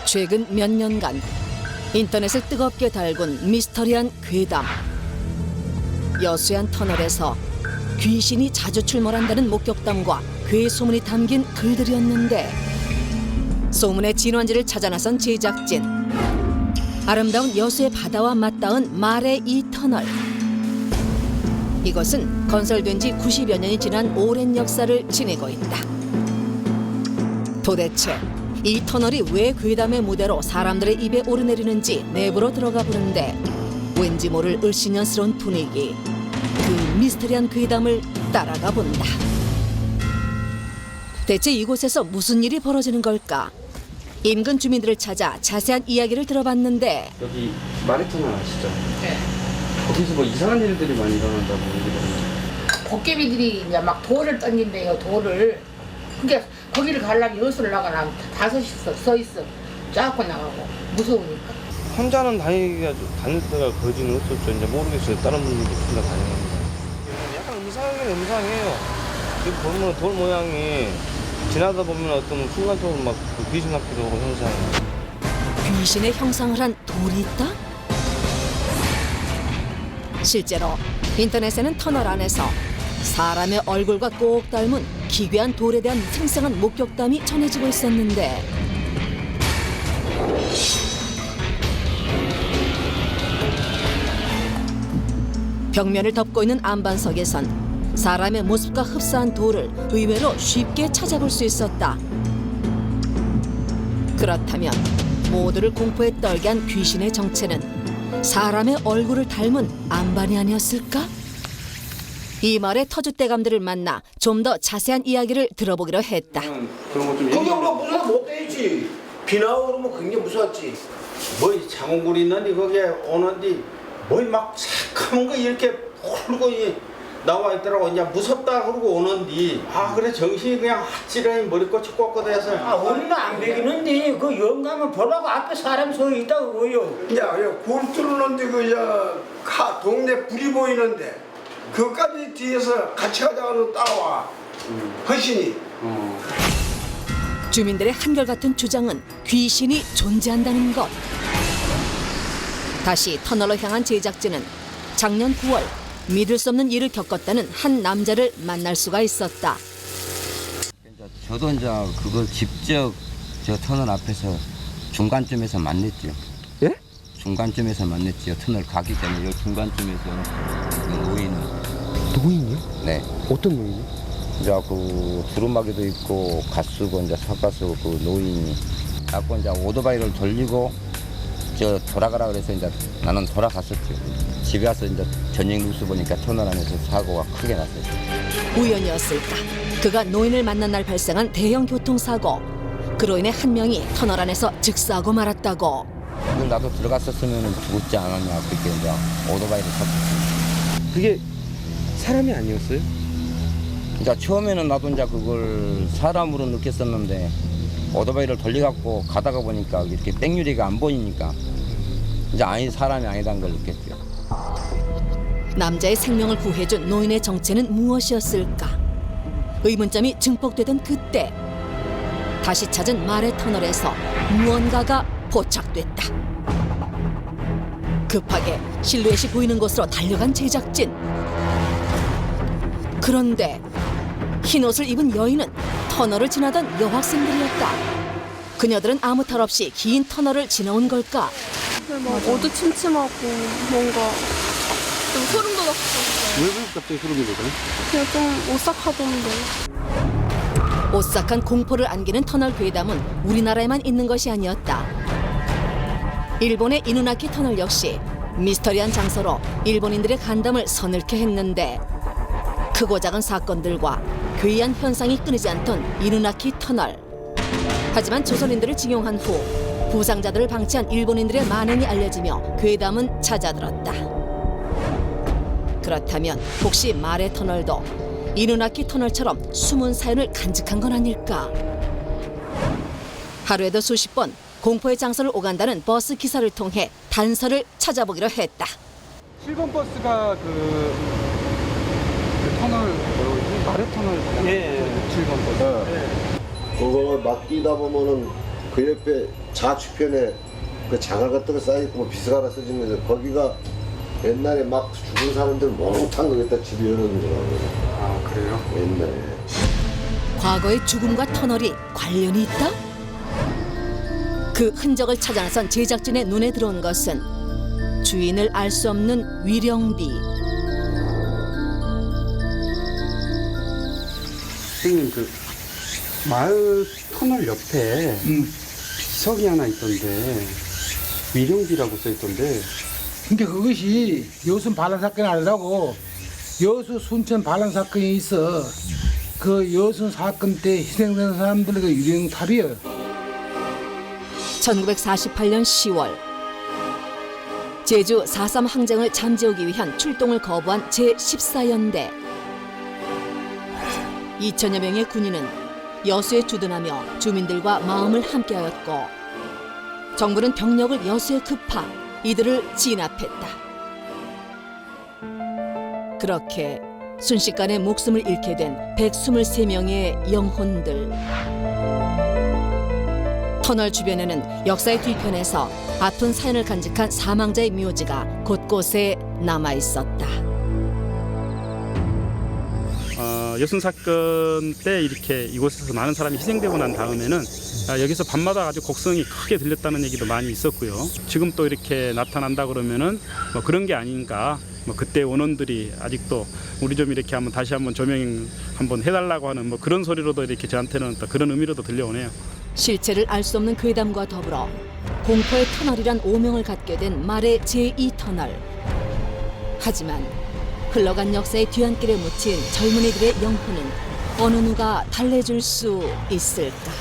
최근 몇 년간 인터넷을 뜨겁게 달군 미스터리한 괴담. 여수안 터널에서 귀신이 자주 출몰한다는 목격담과 괴 소문이 담긴 글들이었는데, 소문의 진원지를 찾아 나선 제작진. 아름다운 여수의 바다와 맞닿은 말의 이 터널. 이것은 건설된 지 90여 년이 지난 오랜 역사를 지니고 있다. 도대체 이 터널이 왜 괴담의 무대로 사람들의 입에 오르내리는지 내부로 들어가 보는데, 왠지 모를 을씨년스러운 분위기, 그 미스터리한 괴담을 따라가 본다. 대체 이곳에서 무슨 일이 벌어지는 걸까? 인근 주민들을 찾아 자세한 이야기를 들어봤는데, 여기 마레터널 아시죠? 네. 거기서 뭐 이상한 일들이 많이 일어난다고 얘기하는데. 도깨비들이 이제 막 돌을 던진대요, 돌을. 그러니까 거기를 가려면 여수를 나가나 5씩 서 있어. 짜고 나가고 무서우니까. 혼자는 다니기가 다닐 때가 거지는 없었죠. 이제 모르겠어요. 다른 분들도 혼자 다니는데. 약간 음상해요. 지금 보면 돌 모양이 지나다 보면 어떤 순간적으로 막 귀신 같기도 하고 형상이. 귀신의 형상을 한 돌이 있다? 실제로 인터넷에는 터널 안에서 사람의 얼굴과 꼭 닮은 기괴한 돌에 대한 생생한 목격담이 전해지고 있었는데, 벽면을 덮고 있는 안반석에선 사람의 모습과 흡사한 돌을 의외로 쉽게 찾아볼 수 있었다. 그렇다면 모두를 공포에 떨게 한 귀신의 정체는 사람의 얼굴을 닮은 안반이 아니었을까? 이 말의 터줏대감들을 만나 좀 더 자세한 이야기를 들어보기로 했다. 그런 거좀 그게 뭐 무서워 못 되지. 비 나오고 그러면 굉장히 무서웠지. 뭐 장원굴이 있는데 거기에 오는데 뭐막 새카만 거 이렇게 홀고 나와 있더라고. 이제 무섭다 그러고 오는데 그래 정신이 그냥 핫질해 머리꽃이 꽂고돼서 우리는 안 배기는데 그 영감은 보라고 앞에 사람 서 있다고 그요. 야, 골 뚫는데 동네 불이 보이는데 그까지 뒤에서 같이 가자고 따라와. 헌신이. 주민들의 한결같은 주장은 귀신이 존재한다는 것. 다시 터널로 향한 제작진은 작년 9월 믿을 수 없는 일을 겪었다는 한 남자를 만날 수가 있었다. 저도 이제 그걸 직접 저 터널 앞에서 중간쯤에서 만났죠. 예? 중간쯤에서 만났죠. 터널 가기 전에 이 중간쯤에서 그 노인을. 노인이요? 네. 어떤 노인이요? 이제 그 두루마기도 있고 가쓰고 이제 삭가쓰고 그 노인이 자꾸 이제 오토바이를 돌리고 저 돌아가라 그래서 이제 나는 돌아갔었죠. 집에 와서 이제 저녁 뉴스 보니까 터널 안에서 사고가 크게 났어요. 우연이었을까? 그가 노인을 만난 날 발생한 대형 교통사고. 그로 인해 한 명이 터널 안에서 즉사하고 말았다고. 그걸 나도 들어갔었으면 죽었지 않았냐 그렇게 이제 오토바이를 탔었죠. 그게 사람이 아니었어요? 이제 처음에는 나도 이제 그걸 사람으로 느꼈었는데 오토바이를 돌려갖고 가다가 보니까 이렇게 백유리가 안 보이니까 이제 사람이 아니다는 걸 느꼈죠. 남자의 생명을 구해준 노인의 정체는 무엇이었을까? 의문점이 증폭되던 그때 다시 찾은 말의 터널에서 무언가가 포착됐다. 급하게 실루엣이 보이는 곳으로 달려간 제작진. 그런데 흰옷을 입은 여인은 터널을 지나던 여학생들이었다. 그녀들은 아무 탈 없이 긴 터널을 지나온 걸까? 막 어두침침하고 뭔가 좀 소름 돋았어. 왜 갑자기 소름이 돋아요? 그냥 좀 오싹하던데. 오싹한 공포를 안기는 터널 괴담은 우리나라에만 있는 것이 아니었다. 일본의 이누나키 터널 역시 미스터리한 장소로 일본인들의 간담을 서늘케 했는데, 크고 작은 사건들과 괴이한 현상이 끊이지 않던 이누나키 터널. 하지만 조선인들을 징용한 후 부상자들을 방치한 일본인들의 만행이 알려지며 괴담은 잦아들었다. 그렇다면 혹시 말의 터널도 이누나키 터널처럼 숨은 사연을 간직한 건 아닐까? 하루에도 수십 번 공포의 장소를 오간다는 버스 기사를 통해 단서를 찾아보기로 했다. 7번 버스가 그 터널 뭐라고 그러지? 아래 터널. 예. 7번 버스. 그거 막 뛰다 보면은 그 옆에 좌측편에 그 자갈 같은 거 쌓여있고 뭐 비스가 하나 써진 데서 거기가 옛날에 막 죽은 사람들 몽탕 거기다 집이 열어놓은 거라고. 아, 그래요? 옛날에. 과거의 죽음과 터널이 관련이 있다? 그 흔적을 찾아 나선 제작진의 눈에 들어온 것은 주인을 알 수 없는 위령비. 선생님, 그 마을 터널 옆에 비석이 하나 있던데 위령비라고 써있던데. 그러니까 그것이 여순 반란 사건이 아니라고 여수 순천 반란 사건이 있어. 그 여순 사건 때 희생된 사람들의 그 유령탑이에요. 1948년 10월 제주 4.3 항쟁을 잠재우기 위한 출동을 거부한 제14연대 2천여 명의 군인은 여수에 주둔하며 주민들과 마음을 함께하였고 정부는 병력을 여수에 급파 이들을 진압했다. 그렇게 순식간에 목숨을 잃게 된 123명의 영혼들. 터널 주변에는 역사의 뒤편에서 아픈 사연을 간직한 사망자의 묘지가 곳곳에 남아 있었다. 여순 사건 때 이렇게 이곳에서 많은 사람이 희생되고 난 다음에는 여기서 밤마다 아주 곡성이 크게 들렸다는 얘기도 많이 있었고요. 지금 또 이렇게 나타난다 그러면은 뭐 그런 게 아닌가. 뭐 그때 원원들이 아직도 우리 좀 이렇게 한번 다시 한번 조명 한번 해달라고 하는 뭐 그런 소리로도 이렇게 저한테는 또 그런 의미로도 들려오네요. 실체를 알 수 없는 괴담과 더불어 공포의 터널이란 오명을 갖게 된 말의 제2터널. 하지만 흘러간 역사의 뒤안길에 묻힌 젊은이들의 영혼은 어느 누가 달래줄 수 있을까?